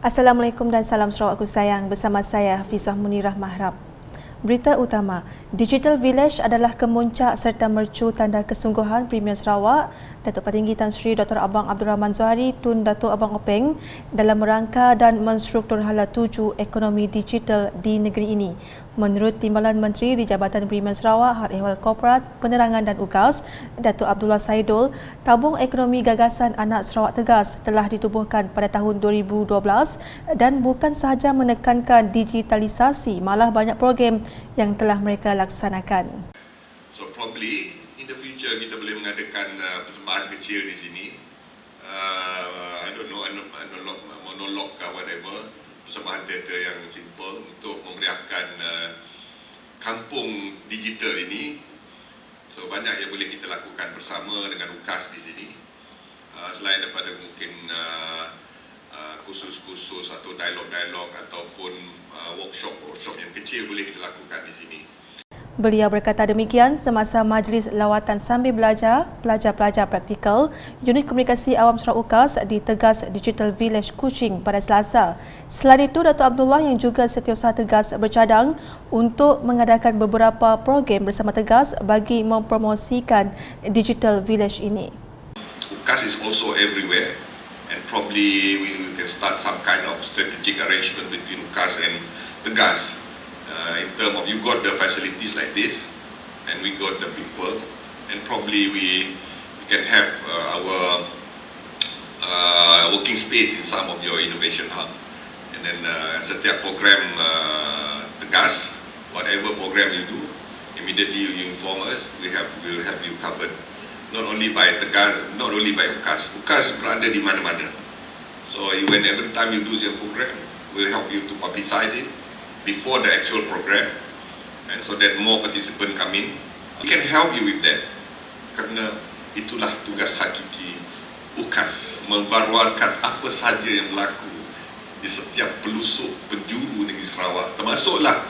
Assalamualaikum dan salam Sarawakku sayang, bersama saya Hafizah Munirah Mahrab. Berita utama, Digital Village adalah kemuncak serta mercu tanda kesungguhan Premier Sarawak, Datuk Patinggi Tan Sri Dr. Abang Abdul Rahman Zohari Tun Datuk Abang Openg dalam merangka dan menstruktur hala tuju ekonomi digital di negeri ini. Menurut Timbalan Menteri di Jabatan Premier Sarawak, Hal Ehwal Korporat, Penerangan dan UGAS, Datuk Abdullah Saidul, tabung ekonomi gagasan anak Sarawak Tegas telah ditubuhkan pada tahun 2012 dan bukan sahaja menekankan digitalisasi, malah banyak program yang telah mereka laksanakan. So probably in the future kita boleh mengadakan persembahan kecil di sini. I don't know, monolog ke whatever, persembahan teater yang simple untuk memeriahkan kampung digital ini. So banyak yang boleh kita lakukan bersama dengan UKAS di sini. Selain daripada mungkin kursus-kursus atau dialog-dialog ataupun workshop yang kecil boleh kita lakukan di sini. Beliau berkata demikian semasa majlis lawatan sambil belajar pelajar-pelajar praktikal Unit Komunikasi Awam Sarawak UKAS di Tegas Digital Village Kuching pada Selasa. Selain itu, Datuk Abdullah yang juga Setiausaha Tegas bercadang untuk mengadakan beberapa program bersama Tegas bagi mempromosikan Digital Village ini. UKAS is also everywhere and probably we can start some kind of strategic arrangement between UKAS and Tegas. In terms of you got the facilities like this and we got the people, and probably we can have our working space in some of your innovation hub, and then setiap program Tegas, whatever program you do, immediately you inform us, we will have you covered, not only by Tegas, not only by UKAS. UKAS berada di mana-mana, so when every time you do your program, we'll help you to publicize it before the actual program, and so that more participants come in. We can help you with that, kerana itulah tugas hakiki UKAS, membaruarkan apa saja yang berlaku di setiap pelosok penjuru negeri Sarawak. Termasuklah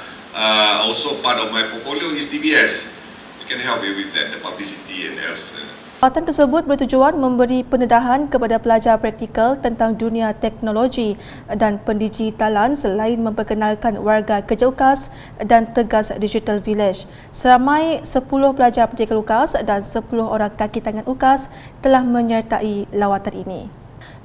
also part of my portfolio is TVS. We can help you with that, the publicity and else. Lawatan tersebut bertujuan memberi pendedahan kepada pelajar praktikal tentang dunia teknologi dan pendigitalan selain memperkenalkan warga kerja UKAS dan Tegas Digital Village. Seramai 10 pelajar praktikal UKAS dan 10 orang kaki tangan UKAS telah menyertai lawatan ini.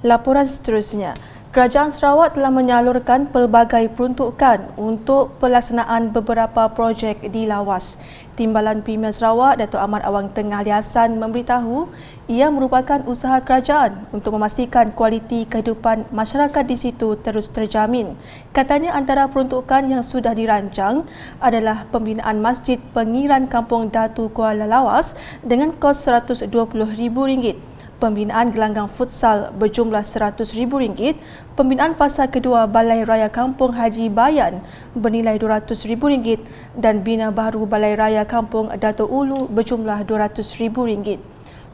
Laporan seterusnya, Kerajaan Sarawak telah menyalurkan pelbagai peruntukan untuk pelaksanaan beberapa projek di Lawas. Timbalan Premier Sarawak, Datuk Ahmad Awang Tengah Ali Hassan memberitahu ia merupakan usaha kerajaan untuk memastikan kualiti kehidupan masyarakat di situ terus terjamin. Katanya antara peruntukan yang sudah dirancang adalah pembinaan Masjid Pengiran Kampung Datu Kuala Lawas dengan kos RM120,000, pembinaan gelanggang futsal berjumlah RM100,000, pembinaan fasa kedua Balai Raya Kampung Haji Bayan bernilai RM200,000 dan bina baru Balai Raya Kampung Dato' Ulu berjumlah RM200,000.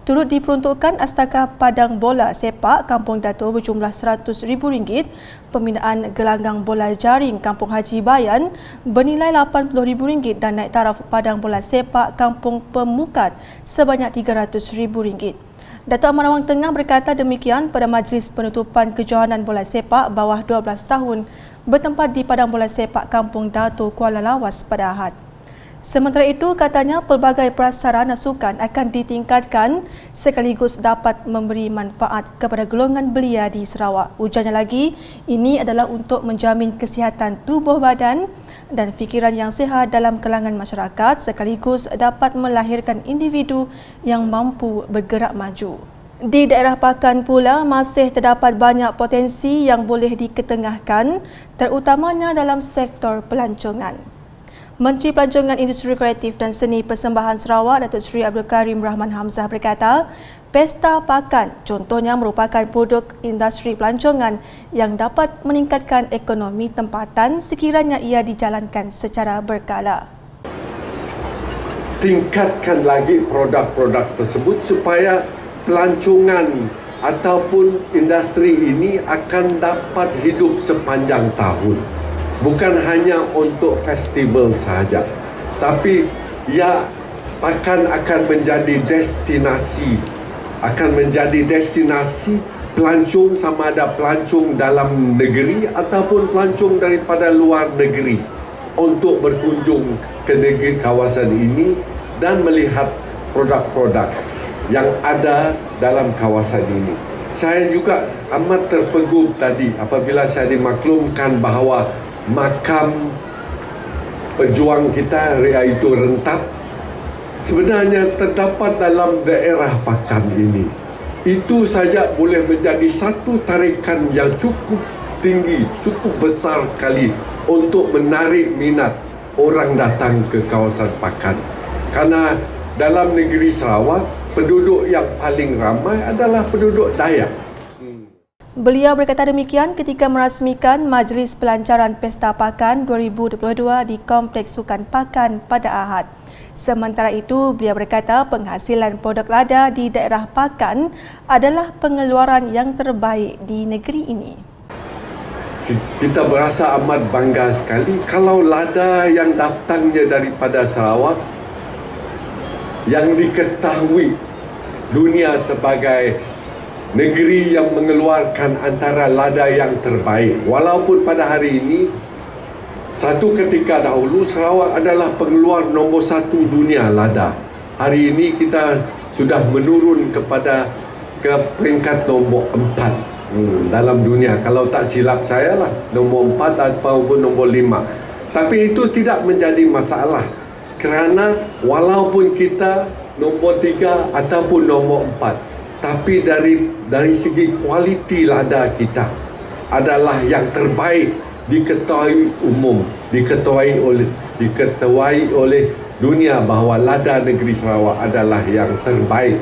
Turut diperuntukkan Astaka Padang Bola Sepak Kampung Dato' berjumlah RM100,000, pembinaan gelanggang bola jaring Kampung Haji Bayan bernilai RM80,000 dan naik taraf Padang Bola Sepak Kampung Pemukat sebanyak RM300,000. Datuk Ahmad Awang Tengah berkata demikian pada majlis penutupan kejohanan bola sepak bawah 12 tahun bertempat di Padang Bola Sepak Kampung Dato' Kuala Lawas pada Ahad. Sementara itu, katanya pelbagai prasarana sukan akan ditingkatkan sekaligus dapat memberi manfaat kepada golongan belia di Sarawak. Ujarnya lagi, ini adalah untuk menjamin kesihatan tubuh badan dan fikiran yang sihat dalam kalangan masyarakat sekaligus dapat melahirkan individu yang mampu bergerak maju. Di daerah Pakan pula masih terdapat banyak potensi yang boleh diketengahkan, terutamanya dalam sektor pelancongan. Menteri Pelancongan Industri Kreatif dan Seni Persembahan Sarawak, Datuk Seri Abdul Karim Rahman Hamzah berkata, Pesta Pakan contohnya merupakan produk industri pelancongan yang dapat meningkatkan ekonomi tempatan sekiranya ia dijalankan secara berkala. Tingkatkan lagi produk-produk tersebut supaya pelancongan ataupun industri ini akan dapat hidup sepanjang tahun. Bukan hanya untuk festival sahaja, tapi ia akan menjadi destinasi pelancong, sama ada pelancong dalam negeri ataupun pelancong daripada luar negeri untuk berkunjung ke negeri kawasan ini dan melihat produk-produk yang ada dalam kawasan ini. Saya juga amat terpegum tadi apabila saya dimaklumkan bahawa makam pejuang kita iaitu Rentap sebenarnya terdapat dalam daerah Pakan ini. Itu saja boleh menjadi satu tarikan yang cukup tinggi, cukup besar kali untuk menarik minat orang datang ke kawasan Pakan. Karena dalam negeri Sarawak, penduduk yang paling ramai adalah penduduk Dayak. Beliau berkata demikian ketika merasmikan Majlis Pelancaran Pesta Pakan 2022 di Kompleks Sukan Pakan pada Ahad. Sementara itu, beliau berkata penghasilan produk lada di daerah Pakan adalah pengeluaran yang terbaik di negeri ini. Kita berasa amat bangga sekali kalau lada yang datangnya daripada Sarawak yang diketahui dunia sebagai negeri yang mengeluarkan antara lada yang terbaik. Walaupun pada hari ini, satu ketika dahulu Sarawak adalah pengeluar nombor 1 dunia lada. Hari ini kita sudah menurun ke peringkat nombor 4 dalam dunia. Kalau tak silap saya lah, nombor 4 ataupun nombor 5. Tapi itu tidak menjadi masalah. Kerana walaupun kita nombor 3 ataupun nombor 4, tapi dari segi kualiti lada kita adalah yang terbaik, diketahui umum, diketahui oleh dunia bahawa lada negeri Sarawak adalah yang terbaik.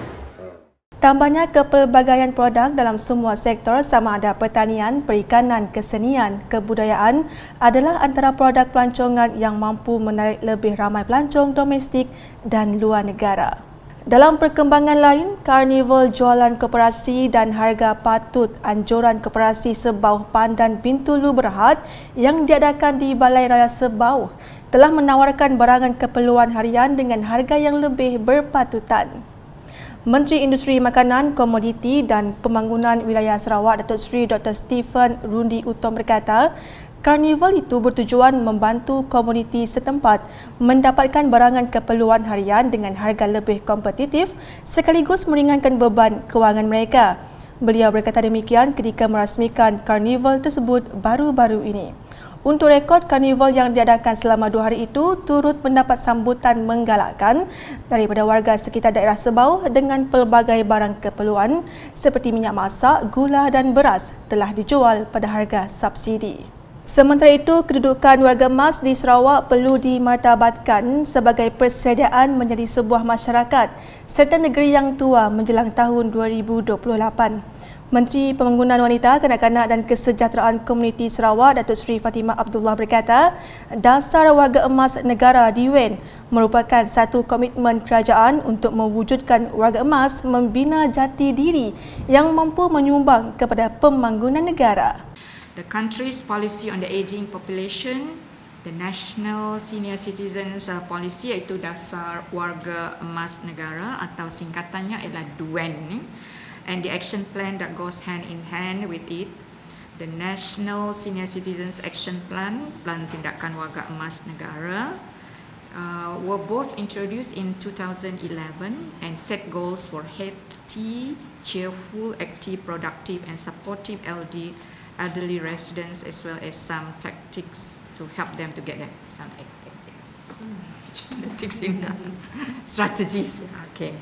Tambahnya, kepelbagaian produk dalam semua sektor sama ada pertanian, perikanan, kesenian, kebudayaan adalah antara produk pelancongan yang mampu menarik lebih ramai pelancong domestik dan luar negara. Dalam perkembangan lain, Karnival Jualan Koperasi dan Harga Patut Anjuran Koperasi Sebau Pandan Bintulu Berhad yang diadakan di Balai Raya Sebau telah menawarkan barangan keperluan harian dengan harga yang lebih berpatutan. Menteri Industri Makanan, Komoditi dan Pembangunan Wilayah Sarawak Datuk Seri Dr. Stephen Rundi Utom berkata, karnival itu bertujuan membantu komuniti setempat mendapatkan barangan keperluan harian dengan harga lebih kompetitif sekaligus meringankan beban kewangan mereka. Beliau berkata demikian ketika merasmikan karnival tersebut baru-baru ini. Untuk rekod, karnival yang diadakan selama 2 hari itu turut mendapat sambutan menggalakkan daripada warga sekitar daerah Sebau dengan pelbagai barang keperluan seperti minyak masak, gula dan beras telah dijual pada harga subsidi. Sementara itu, kedudukan warga emas di Sarawak perlu dimartabatkan sebagai persediaan menjadi sebuah masyarakat serta negeri yang tua menjelang tahun 2028. Menteri Pembangunan Wanita, Kanak-kanak dan Kesejahteraan Komuniti Sarawak Datuk Seri Fatimah Abdullah berkata, dasar warga emas negara di UN merupakan satu komitmen kerajaan untuk mewujudkan warga emas membina jati diri yang mampu menyumbang kepada pembangunan negara. The country's policy on the aging population, the National Senior Citizens Policy iaitu Dasar Warga Emas Negara atau singkatannya ialah DUEN, and the action plan that goes hand in hand with it, the National Senior Citizens Action Plan, Plan Tindakan Warga Emas Negara, were both introduced in 2011 and set goals for healthy, cheerful, active, productive and supportive elderly residents, as well as some tactics to help them to get there. Some tactics in strategies. Okay.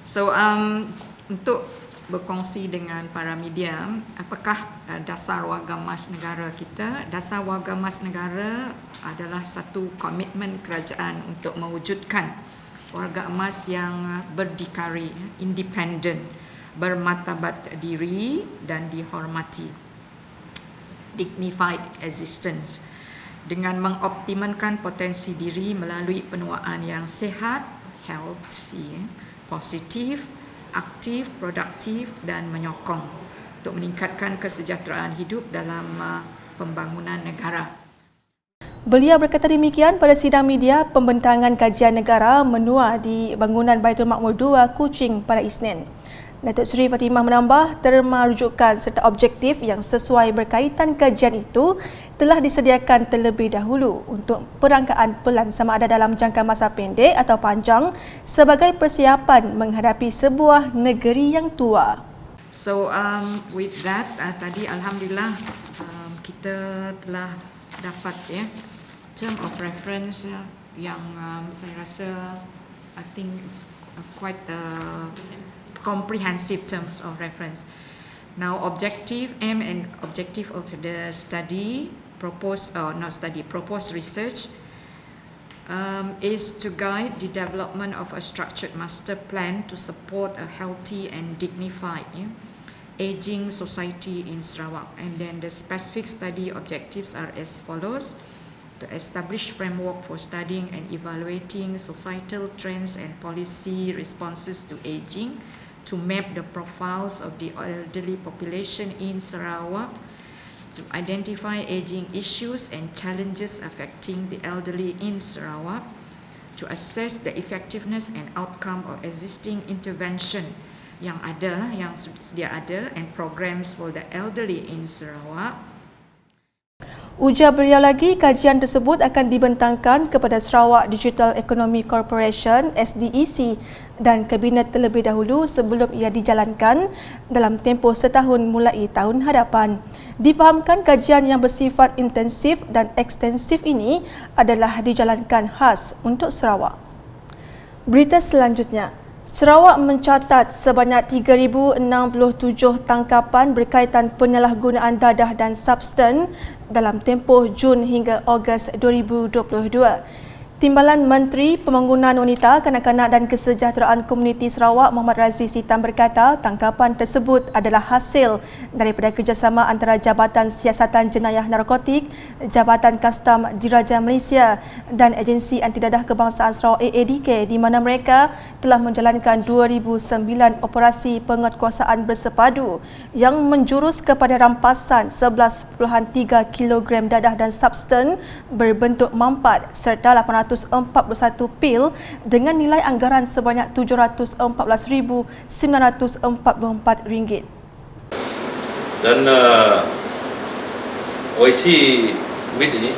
So untuk berkongsi dengan para media, apakah dasar warga emas negara kita? Dasar warga emas negara adalah satu komitmen kerajaan untuk mewujudkan warga emas yang berdikari, independen, bermartabat diri dan dihormati. Dignified existence dengan mengoptimalkan potensi diri melalui penuaan yang sihat, healthy, positif, aktif, produktif dan menyokong untuk meningkatkan kesejahteraan hidup dalam pembangunan negara. Beliau berkata demikian pada sidang media pembentangan kajian negara menua di bangunan Baitul Makmur 2 Kuching pada Isnin. Datuk Seri Fatimah menambah terma rujukan serta objektif yang sesuai berkaitan kajian itu telah disediakan terlebih dahulu untuk perangkaan pelan sama ada dalam jangka masa pendek atau panjang sebagai persiapan menghadapi sebuah negeri yang tua. So with that, tadi Alhamdulillah kita telah dapat term of reference yang saya rasa I think it's quite comprehensive terms of reference. Now aim and objective of the study, proposed research is to guide the development of a structured master plan to support a healthy and dignified aging society in Sarawak. And then the specific study objectives are as follows: to establish framework for studying and evaluating societal trends and policy responses to aging, to map the profiles of the elderly population in Sarawak, to identify aging issues and challenges affecting the elderly in Sarawak, to assess the effectiveness and outcome of existing intervention yang sedia ada and programs for the elderly in Sarawak. Ujar beliau lagi, kajian tersebut akan dibentangkan kepada Sarawak Digital Economy Corporation SDEC dan Kabinet terlebih dahulu sebelum ia dijalankan dalam tempoh setahun mulai tahun hadapan. Difahamkan kajian yang bersifat intensif dan ekstensif ini adalah dijalankan khas untuk Sarawak. Berita selanjutnya, Sarawak mencatat sebanyak 3,067 tangkapan berkaitan penyalahgunaan dadah dan substan dalam tempoh Jun hingga Ogos 2022. Timbalan Menteri Pembangunan Wanita, Kanak-kanak dan Kesejahteraan Komuniti Sarawak Muhammad Razif Sitam berkata tangkapan tersebut adalah hasil daripada kerjasama antara Jabatan Siasatan Jenayah Narkotik, Jabatan Kastam Diraja Malaysia dan Agensi Anti Dadah Kebangsaan Sarawak AADK, di mana mereka telah menjalankan 2009 operasi penguatkuasaan bersepadu yang menjurus kepada rampasan 11.3 kg dadah dan substan berbentuk mampat serta 841 pil dengan nilai anggaran sebanyak RM714,944. Dan OIC MIT ini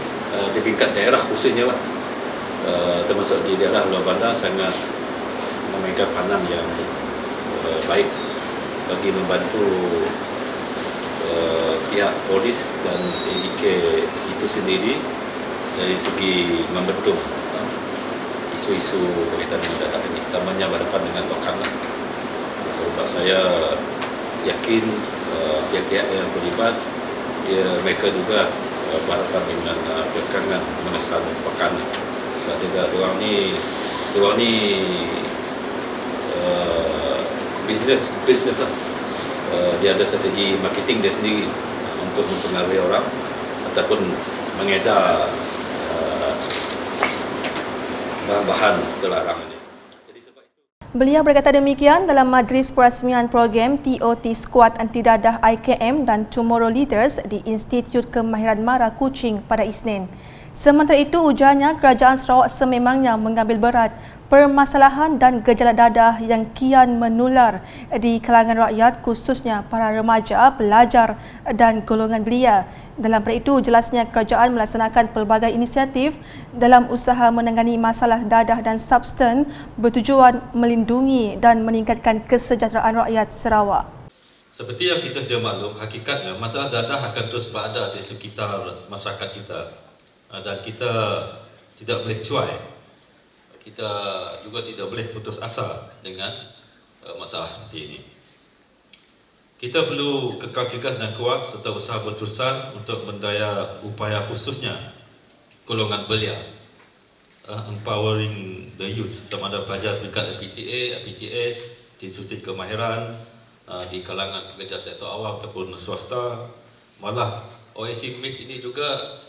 di tingkat daerah khususnya termasuk di daerah luar bandar sangat memainkan peranan yang baik bagi membantu pihak polis dan ADK itu sendiri dari segi membendung isu-isu berkaitan dengan dadah ini, utamanya berhadapan dengan tokan. Sebab saya yakin pihak-pihak yang terlibat mereka juga berhadapan dengan kekangan mengesan tokan. Sebab diorang ni bisnes lah. Dia ada strategi marketing dia sendiri untuk mempengaruhi orang ataupun mengedar bahan-bahan terlarang ini. Beliau berkata demikian dalam majlis perasmian program TOT Squad Anti Dadah IKM dan Tomorrow Leaders di Institut Kemahiran Mara Kuching pada Isnin. Sementara itu, ujarnya kerajaan Sarawak sememangnya mengambil berat permasalahan dan gejala dadah yang kian menular di kalangan rakyat, khususnya para remaja, pelajar dan golongan belia. Dalam pada itu, jelasnya kerajaan melaksanakan pelbagai inisiatif dalam usaha menangani masalah dadah dan substan bertujuan melindungi dan meningkatkan kesejahteraan rakyat Sarawak. Seperti yang kita sedia maklum, hakikatnya masalah dadah akan terus berada di sekitar masyarakat kita dan kita tidak boleh cuai. Kita juga tidak boleh putus asa dengan masalah seperti ini. Kita perlu kekal cergas dan kuat serta usaha berterusan untuk mendaya upaya khususnya golongan belia, empowering the youth, sama ada pelajar tingkat LPTA, LPTS, di institusi kemahiran, di kalangan pekerja sektor awam ataupun swasta. Malah OIC MIT ini juga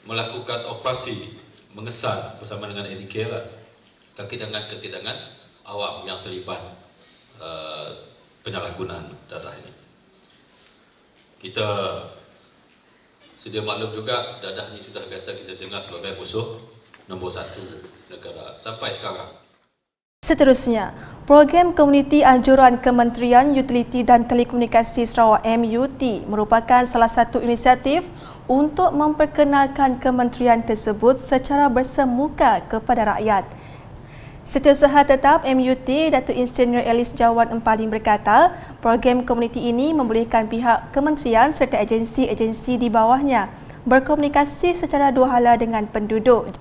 melakukan operasi mengesan bersama dengan ADK lah, kekidangan awam yang terlibat penyalahgunaan dadah ini. Kita sedia maklum juga dadah ini sudah biasa kita dengar sebagai musuh nombor 1 negara sampai sekarang. Seterusnya, program Komuniti Anjuran Kementerian Utiliti dan Telekomunikasi Sarawak MUT merupakan salah satu inisiatif untuk memperkenalkan kementerian tersebut secara bersemuka kepada rakyat. Setiausaha Tetap MUT, Datuk Insinyur Elis Jawan Empaling berkata, program komuniti ini membolehkan pihak kementerian serta agensi-agensi di bawahnya berkomunikasi secara dua hala dengan penduduk.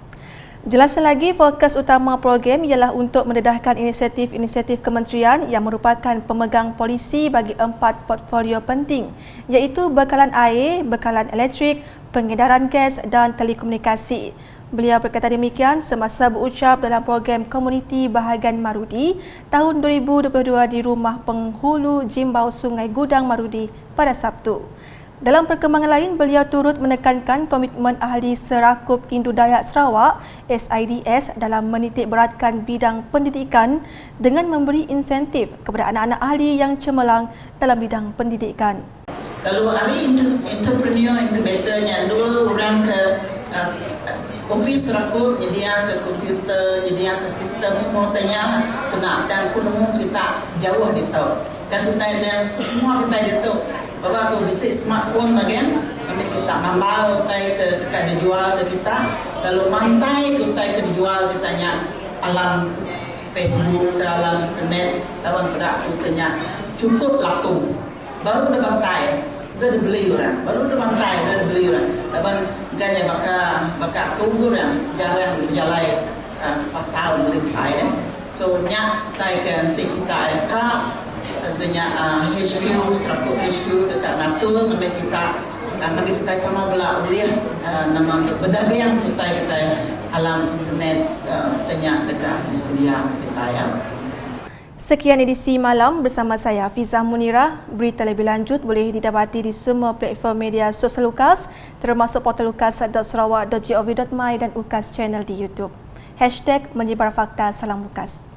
Jelasnya lagi, fokus utama program ialah untuk mendedahkan inisiatif-inisiatif kementerian yang merupakan pemegang polisi bagi 4 portfolio penting, iaitu bekalan air, bekalan elektrik, pengedaran gas dan telekomunikasi. Beliau berkata demikian semasa berucap dalam program komuniti bahagian Marudi tahun 2022 di Rumah Penghulu Jimbau Sungai Gudang Marudi pada Sabtu. Dalam perkembangan lain, beliau turut menekankan komitmen Ahli Serakup Indo-Dayak Sarawak SIDS dalam menitik beratkan bidang pendidikan dengan memberi insentif kepada anak-anak ahli yang cemerlang dalam bidang pendidikan. Kalau ahli entrepreneur incubatornya dua orang ke office Serakup, jadi ke komputer, jadi ke sistem semua tanya kena dan kuno kita jauh di tahu. Kan kita ada semua kita itu. Bapak aku bisa smartphone bagian, kami kita mamau tay ke dekat dijual ke kita. Lalu mantai kita ke dijual kitanya alam Facebook, ke alam internet, lawan pada aku tanya cukup laku. Baru dah bantai, dah dibeli orang. Baru dah bantai, dah dibeli orang. Lawan ganya baka tunggu orang jarang berjalan pasal berita. So nyak tay ke nanti kita ka tentunya HQ, Serakup HQ dekat Natul, kami kita sama belak uliah nama berdagang kita alam internet tentunya dekat disedia kita ya. Sekian edisi malam bersama saya Fizah Munirah. Berita lebih lanjut boleh didapati di semua platform media sosial UKAS termasuk portal ukas.sarawak.gov.my dan UKAS channel di YouTube. #menyebar fakta salam UKAS.